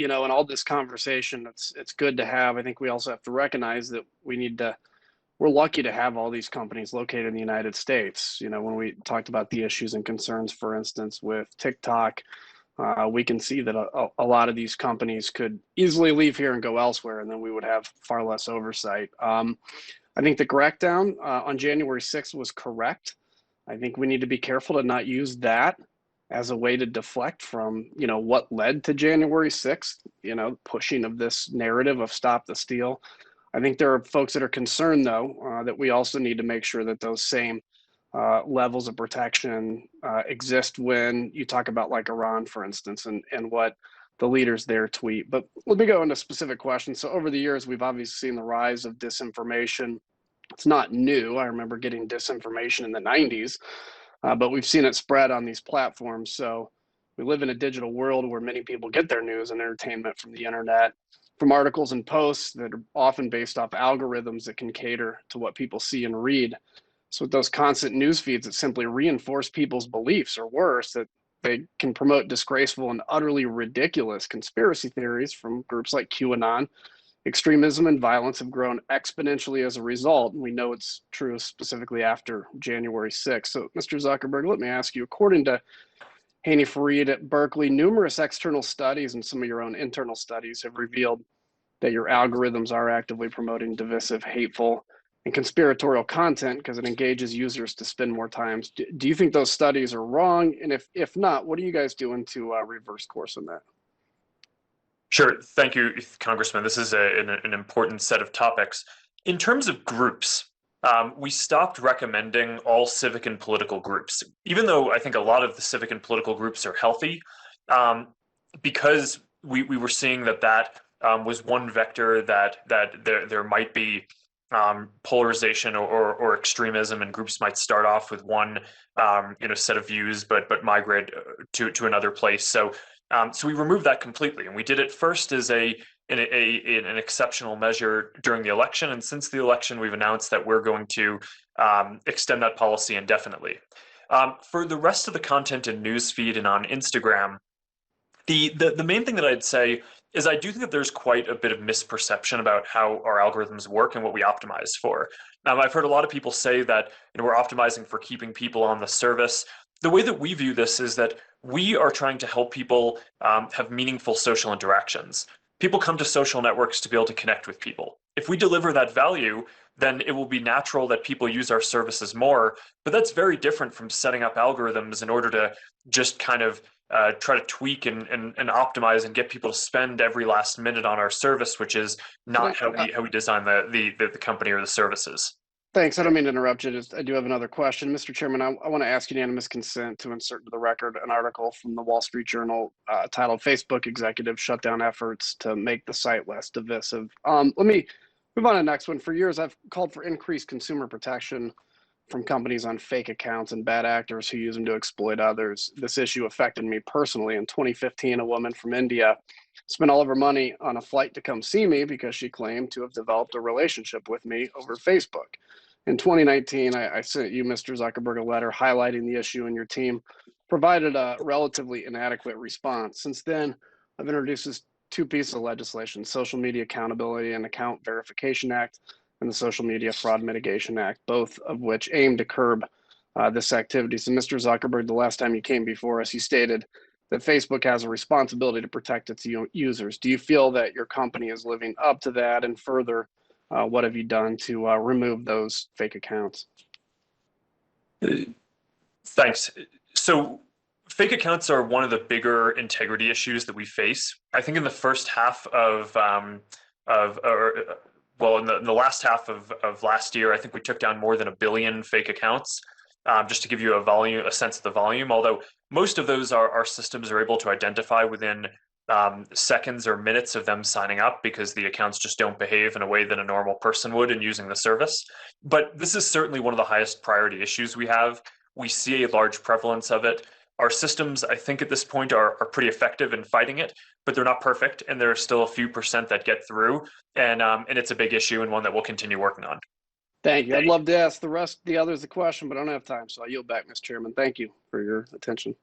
in all this conversation, it's good to have. I think we also have to recognize that we're lucky to have all these companies located in the United States. When we talked about the issues and concerns, for instance, with TikTok, we can see that a lot of these companies could easily leave here and go elsewhere, and then we would have far less oversight. I think the crackdown on January 6th was correct. I think we need to be careful to not use that as a way to deflect from, what led to January 6th, pushing of this narrative of stop the steal. I think there are folks that are concerned, though, that we also need to make sure that those same levels of protection exist when you talk about like Iran, for instance, and what the leaders there tweet. But let me go into specific questions. So over the years, we've obviously seen the rise of disinformation. It's not new. I remember getting disinformation in the 90s, but we've seen it spread on these platforms. So we live in a digital world where many people get their news and entertainment from the internet, from articles and posts that are often based off algorithms that can cater to what people see and read. So with those constant news feeds that simply reinforce people's beliefs, or worse, that they can promote disgraceful and utterly ridiculous conspiracy theories from groups like QAnon. Extremism and violence have grown exponentially as a result, and we know it's true specifically after January 6th. So, Mr. Zuckerberg, let me ask you, according to Haney Fareed at Berkeley, numerous external studies and some of your own internal studies have revealed that your algorithms are actively promoting divisive, hateful, and conspiratorial content because it engages users to spend more time. Do you think those studies are wrong? And if not, what are you guys doing to reverse course on that? Sure. Thank you, Congressman. This is an important set of topics. In terms of groups, we stopped recommending all civic and political groups, even though I think a lot of the civic and political groups are healthy, because we were seeing that was one vector that there might be polarization or extremism, and groups might start off with one set of views, but migrate to another place. So we removed that completely, and we did it first as an exceptional measure during the election. And since the election, we've announced that we're going to extend that policy indefinitely. For the rest of the content in newsfeed and on Instagram, the main thing that I'd say is I do think that there's quite a bit of misperception about how our algorithms work and what we optimize for. I've heard a lot of people say that we're optimizing for keeping people on the service. The way that we view this is that we are trying to help people have meaningful social interactions. People come to social networks to be able to connect with people. If we deliver that value, then it will be natural that people use our services more. But that's very different from setting up algorithms in order to just kind of try to tweak and optimize and get people to spend every last minute on our service, which is not how we design the company or the services. Thanks. I don't mean to interrupt you. I do have another question. Mr. Chairman, I want to ask unanimous consent to insert into the record an article from the Wall Street Journal titled "Facebook Executives Shut Down Efforts to Make the Site Less Divisive." Let me move on to the next one. For years, I've called for increased consumer protection from companies on fake accounts and bad actors who use them to exploit others. This issue affected me personally. In 2015, a woman from India spent all of her money on a flight to come see me because she claimed to have developed a relationship with me over Facebook. In 2019, I sent you, Mr. Zuckerberg, a letter highlighting the issue, and your team provided a relatively inadequate response. Since then, I've introduced this two pieces of legislation: Social Media Accountability and Account Verification Act, and the Social Media Fraud Mitigation Act, both of which aim to curb this activity. So, Mr. Zuckerberg, the last time you came before us, you stated that Facebook has a responsibility to protect its users. Do you feel that your company is living up to that? And further, what have you done to remove those fake accounts? Thanks. So fake accounts are one of the bigger integrity issues that we face. I think in the first half in the last half of last year, I think we took down more than 1 billion fake accounts, just to give you a sense of the volume. Although most of those our systems are able to identify within seconds or minutes of them signing up, because the accounts just don't behave in a way that a normal person would in using the service. But this is certainly one of the highest priority issues we have. We see a large prevalence of it. Our systems, I think at this point, are pretty effective in fighting it, but they're not perfect, and there are still a few percent that get through, and it's a big issue and one that we'll continue working on. Thank you. I'd love to ask the others the question, but I don't have time, so I yield back, Mr. Chairman. Thank you for your attention.